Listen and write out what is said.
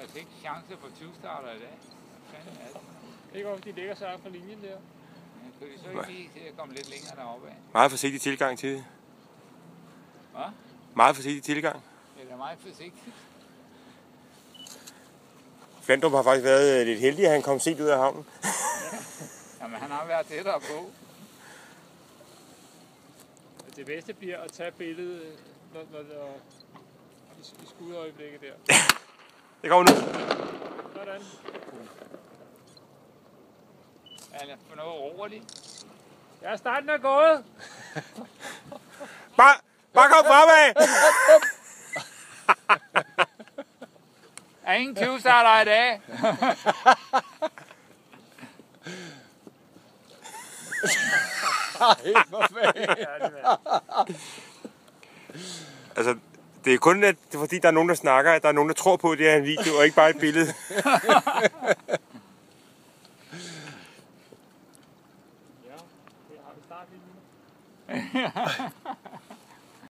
vist ikke chance for 20 starter i dag. Hvad fanden er det? Ikke også, de ligger så på linjen der. Ja, kan vi så ikke lige til at komme lidt længere deroppe af? Meget forsigtig tilgang til det. Hvad? Meget forsigtig tilgang. Det er meget forsigtigt. Flandrup har faktisk været lidt heldig, at han kom sent ud af havnen. Jamen, han har været tættere på. Det bedste bliver at tage billedet, når i skudøjeblikket der. Det kommer nu. Sådan. Han er for noget roligt. Ja, starten er gået. Bare kom fremad! Er ingen 20 starter i dag? Ej, hvor fanden. Altså, det er kun at, det er fordi, der er nogen, der snakker, at der er nogen, der tror på, at det er en video, og ikke bare et billede. Ja, det har vi startet lige nu.